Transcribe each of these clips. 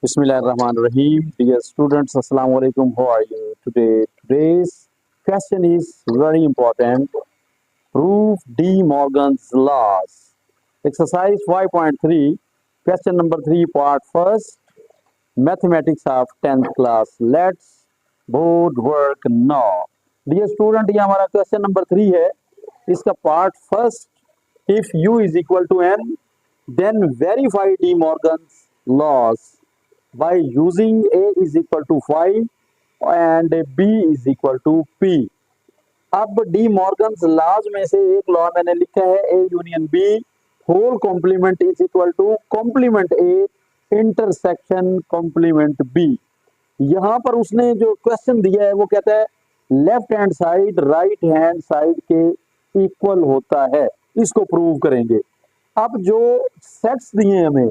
Bismillahirrahmanirrahim. Dear students, Assalamu alaikum. How are you today? Today's question is very important. Prove De Morgan's laws. Exercise 5.3, question number 3, part first. Mathematics of 10th class. Let's board work now. Dear student, ये हमारा question number 3 है. इसका part first. If u is equal to n, then verify De Morgan's laws by using a is equal to 5 and b is equal to p. अब De Morgan's laws में से एक law मैंने लिखा है A union B whole complement is equal to complement A intersection complement B. यहां पर उसने जो क्वेश्चन दिया है वो कहता है left hand side right hand side के इक्वल होता है. इसको प्रूव करेंगे. अब जो सेट्स दिए हैं हमें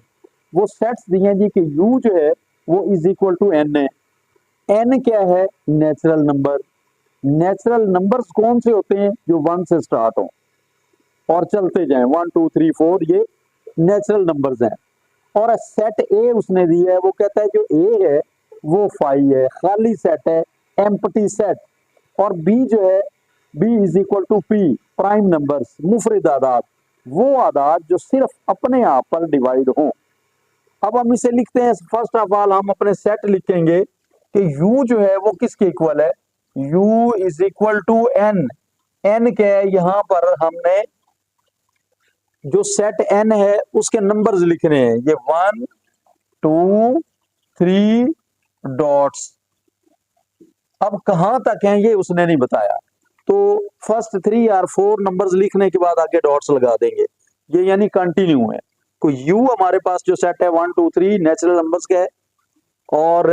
वो सेट्स दिए हैं जी कि u जो है वो इज इक्वल टू n है. n क्या है? Natural number. नेचुरल नंबर्स कौन से होते हैं? जो 1 से स्टार्ट हो और चलते जाएं. 1 2 3 4 ये नेचुरल नंबर्स हैं. और सेट ए उसने दिया है वो कहता है जो ए है वो 5 है, खाली सेट है, एम्प्टी सेट. और बी जो है B is equal to P, prime numbers, मुफरिद आदाद, वो आदाद जो सिर्फ अपने आप पर डिवाइड हो. अब हम इसे लिखते हैं. फर्स्ट ऑफ ऑल हम अपने सेट लिखेंगे कि u जो है वो किसके इक्वल है? u is equal to n. n क्या है? यहां पर हमने जो सेट n है उसके नंबर्स लिखने हैं. ये 1 2 3 डॉट्स. अब कहां तक हैं ये उसने नहीं बताया, तो फर्स्ट 3 और 4 नंबर्स लिखने के बाद आगे डॉट्स लगा देंगे. ये यानी कंटिन्यू है. तो u हमारे पास जो सेट है 1 2 3 नेचुरल नंबर्स का है. और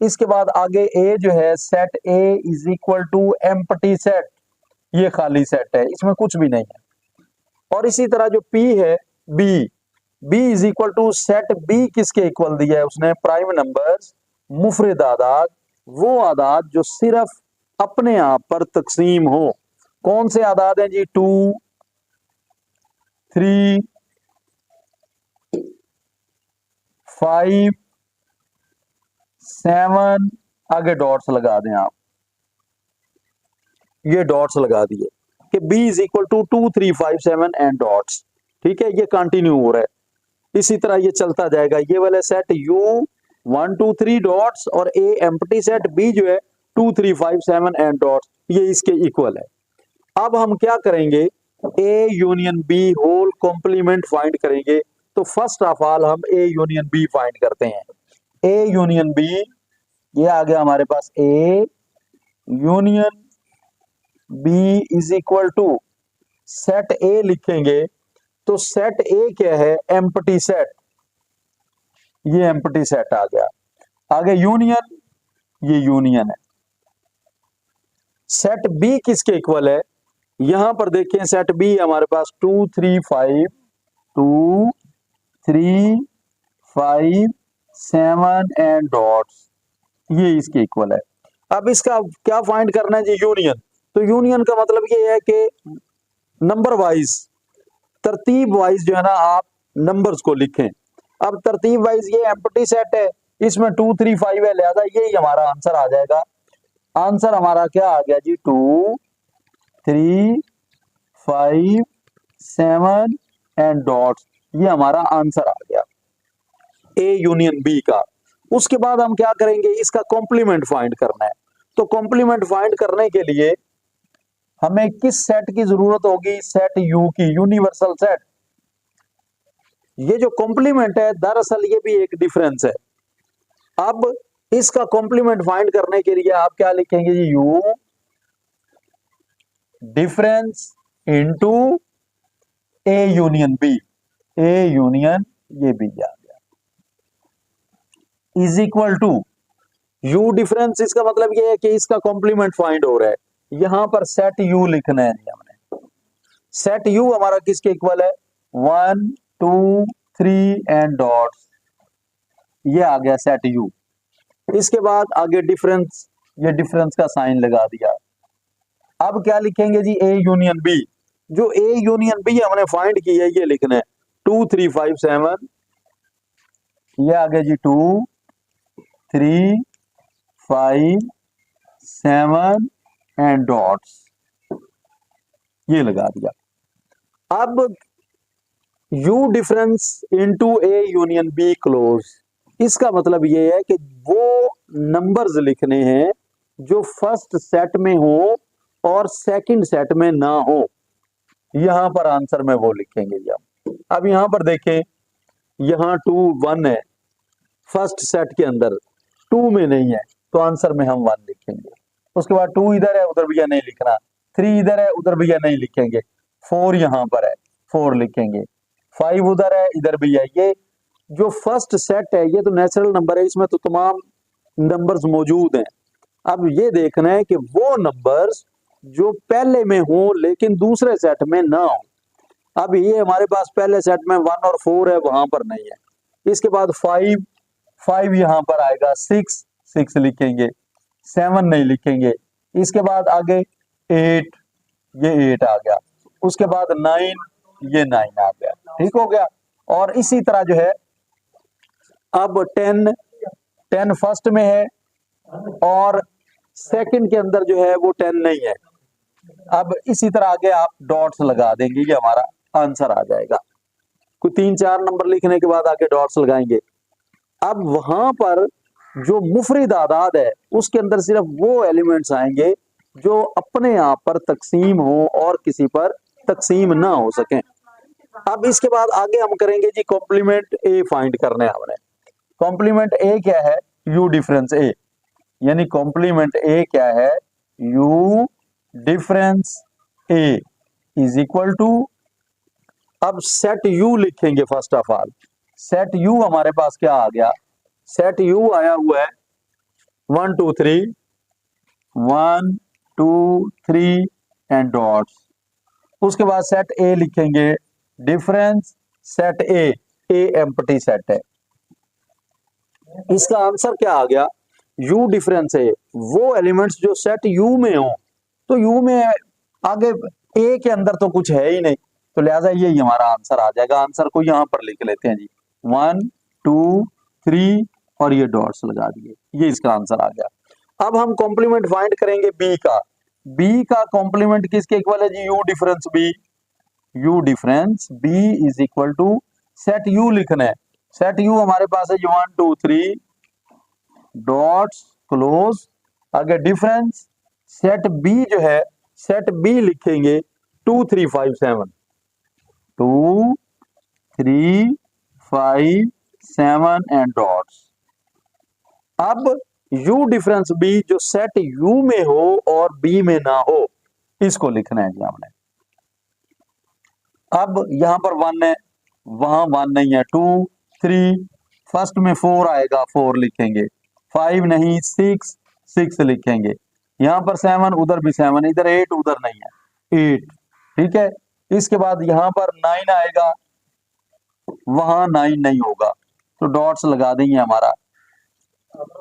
इसके बाद आगे a जो है set a is equal to empty set, ये खाली सेट है, इसमें कुछ भी नहीं है. और इसी तरह जो p है b is equal to set b किसके इक्वल दिया है उसने? प्राइम नंबर्स, मुफरिद आदाद, वो आदाद जो सिर्फ अपने आप पर तकसीम हो. कौन से आदाद हैं जी? 2 3 5 7, आगे डॉट्स लगा दें आप. ये डॉट्स लगा दिए कि b is equal to 2 3 5 7 and dots. ठीक है, ये कंटिन्यू हो रहा है. इसी तरह ये चलता जाएगा. ये वाले सेट u 1 2 3 डॉट्स और a एम्प्टी सेट b जो है 2 3 5 7 एंड डॉट्स, ये इसके इक्वल है. अब हम क्या करेंगे? a union b whole complement find करेंगे. तो फर्स्ट ऑफ ऑल हम a यूनियन b फाइंड करते हैं. a यूनियन b, ये आ गया हमारे पास. a union b is equal to set a लिखेंगे तो सेट a क्या है? Empty set. ये एम्प्टी सेट आ गया. आगे यूनियन, ये यूनियन है. सेट b किसके इक्वल है? यहां पर देखें सेट b हमारे पास 2 3 5 2 3 5 7 एंड डॉट्स, ये इसके इक्वल है. अब इसका क्या फाइंड करना है जी? यूनियन. तो यूनियन का मतलब ये है कि नंबर वाइज, तरतीब वाइज जो है ना आप नंबर्स को लिखें. अब तरतीब वाइज ये एम्प्टी सेट है, इसमें 2 3 5 है, लिहाजा यही हमारा आंसर आ जाएगा. आंसर हमारा क्या आ गया जी? 2 3 5 7 एंड डॉट्स, ये हमारा आंसर आ गया ए यूनियन बी का. उसके बाद हम क्या करेंगे? इसका कॉम्प्लीमेंट फाइंड करना है. तो कॉम्प्लीमेंट फाइंड करने के लिए हमें किस सेट की जरूरत होगी? सेट यू की, यूनिवर्सल सेट. ये जो कॉम्प्लीमेंट है दरअसल ये भी एक डिफरेंस है. अब इसका कॉम्प्लीमेंट फाइंड करने के लिए आप क्या लिखेंगे जी? U difference into A union B. A union ये बी आ गया is equal to U difference. इसका मतलब ये है कि इसका कॉम्प्लीमेंट फाइंड हो रहा है. यहां पर सेट यू लिखना है हमने. सेट यू हमारा किसके इक्वल है? 1 2 3 एंड डॉट्स, ये आ गया सेट यू. इसके बाद आगे डिफरेंस, ये डिफरेंस का साइन लगा दिया. अब क्या लिखेंगे जी? ए यूनियन बी. जो ए यूनियन बी हमने फाइंड की है ये लिखना है. 2 3 5 7, ये आ गया जी 2 3 5 7 एंड डॉट्स, ये लगा दिया। अब you difference into A union be close, इसका मतलब ये है कि वो नंबर्स लिखने हैं जो फर्स्ट सेट में हो और सेकंड सेट में ना हो। यहां पर आंसर में वो लिखेंगे जी हम। अब यहां पर देखें, यहां 2 1 है फर्स्ट सेट के अंदर, 2 में नहीं है तो आंसर में हम 1 लिखेंगे। उसके बाद 2 इधर है उधर भैया नहीं लिखना, 3 इधर है उधर भैया नहीं लिखेंगे, 4 यहां पर है 4 लिखेंगे, 5 उधर है इधर भैया। ये जो फर्स्ट सेट है ये तो नेचुरल नंबर है, इसमें तो तमाम नंबर्स मौजूद हैं। अब ये देखना है कि वो नंबर्स जो पहले में हो लेकिन दूसरे सेट में ना हो। अब ये हमारे पास पहले सेट में 1 और 4 है, वहां पर नहीं है। इसके बाद 5 यहां पर आएगा, 6 लिखेंगे, 7 नहीं लिखेंगे। इसके बाद आगे 8, ये 8 आ गया। उसके बाद 9, ये 9 आ गया। ठीक हो गया। और इसी तरह जो है अब 10 फर्स्ट में है और सेकंड के अंदर जो है वो 10 नहीं है। अब इसी तरह आगे आप डॉट्स लगा देंगे, ये हमारा आंसर आ जाएगा। कोई 3-4 नंबर लिखने के बाद आगे डॉट्स लगाएंगे। अब वहां पर जो मुफरिद आदाद है उसके अंदर सिर्फ वो एलिमेंट्स आएंगे जो अपने आप पर तकसीम हो और किसी पर तकसीम ना हो सके। अब इसके बाद आगे हम करेंगे जी कॉम्प्लीमेंट ए फाइंड करने हमने। कॉम्प्लीमेंट ए क्या है? यू डिफरेंस ए, यानी कॉम्प्लीमेंट ए क्या है? U difference A is equal to, अब सेट यू लिखेंगे first of all. Set U हमारे पास क्या आ गया? सेट यू आया हुआ है 1 2 3, 1 2 3 एंड डॉट्स। उसके बाद सेट ए लिखेंगे, डिफरेंस सेट ए एम्प्टी सेट है। इसका आंसर क्या आ गया? यू डिफरेंस ए, वो एलिमेंट्स जो सेट यू में हो। तो यू में आगे ए के अंदर तो कुछ है ही नहीं, तो लिहाजा ये हमारा आंसर आ जाएगा। आंसर को यहां पर लिख लेते हैं जी, 1 2 3 और ये डॉट्स लगा दिए, ये इसका आंसर आ गया। अब हम कॉम्प्लीमेंट फाइंड करेंगे बी का। बी का कॉम्प्लीमेंट किसके इक्वल है जी? U difference B. U difference B is equal to, set U लिखना है। सेट यू हमारे पास है 1 2 3 डॉट्स क्लोज, आगे डिफरेंस सेट बी जो है, सेट बी लिखेंगे 2 3 5 7, 2 3 5 7 एंड डॉट्स। अब यू डिफरेंस बी जो सेट यू में हो और बी में ना हो, इसको लिखना है जी हमने। अब यहां पर 1 है, वहां 1 नहीं है, 2 3, फर्स्ट में 4 आएगा 4 लिखेंगे, 5 नहीं 6 लिखेंगे। यहां पर 7, उधर भी 7, इधर 8 उधर नहीं है 8। ठीक है। इसके बाद यहां पर 9 आएगा, वहां 9 नहीं होगा, तो डॉट्स लगा देंगे। हमारा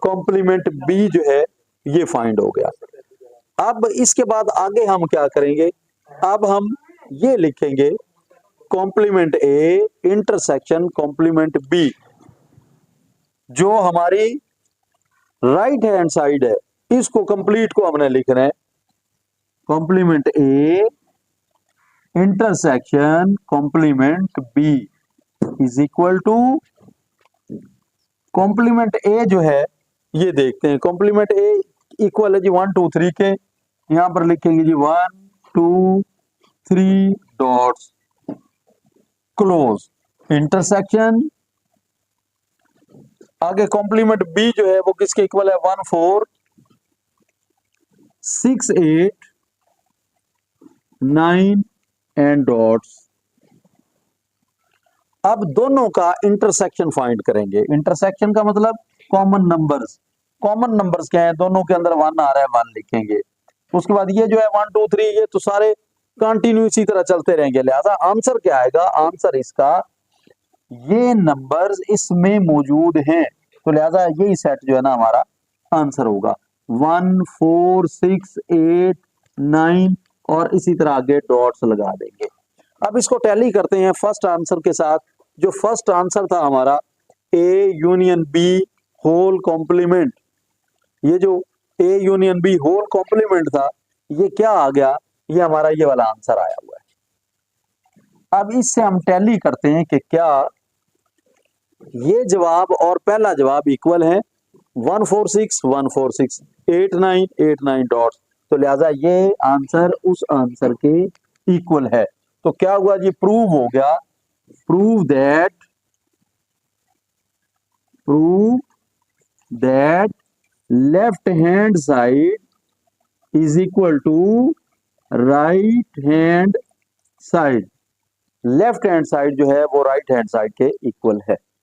कॉम्प्लीमेंट बी जो है ये फाइंड हो गया। अब इसके बाद आगे हम क्या करेंगे? अब हम ये लिखेंगे complement A intersection complement B. जो हमारी राइट हैंड साइड है इसको कंप्लीट को हमने लिखना है, complement A intersection complement B is equal to, complement A जो है ये देखते हैं। कॉम्प्लीमेंट ए इक्वल है जी 1 2 3 के, यहां पर लिखेंगे जी 1 2 3 डॉट्स क्लोज इंटरसेक्शन। आगे कॉम्प्लीमेंट बी जो है वो किसके इक्वल है? 1 4 6 8 9 एंड डॉट्स। अब दोनों का इंटरसेक्शन फाइंड करेंगे। इंटरसेक्शन का मतलब कॉमन नंबर्स। कॉमन नंबर्स क्या है? दोनों के अंदर 1 आ रहा है, 1 लिखेंगे। उसके बाद ये जो है 1 2 3, ये तो सारे कंटिन्यू इसी तरह चलते रहेंगे। लिहाजा आंसर क्या आएगा? आंसर इसका, ये नंबर्स इसमें मौजूद हैं, तो लिहाजा यही सेट जो है ना हमारा आंसर होगा। 1 4 6 8 9 और इसी तरह आगे डॉट्स लगा देंगे। अब इसको टैली करते हैं फर्स्ट आंसर के साथ। जो फर्स्ट आंसर था हमारा A union B whole complement, ये जो A union B whole complement था, ये क्या आ गया, ये हमारा ये वाला आंसर आया हुआ है। अब इससे हम टैली करते हैं कि क्या ये जवाब और पहला जवाब इक्वल है, 146 146 89 89 डॉट्स, तो लिहाजा ये आंसर उस आंसर के इक्वल है। तो क्या हुआ जी, प्रूव हो गया, prove that left hand side is equal to right hand side, left hand side जो है वो राइट हैंड साइड के इक्वल है।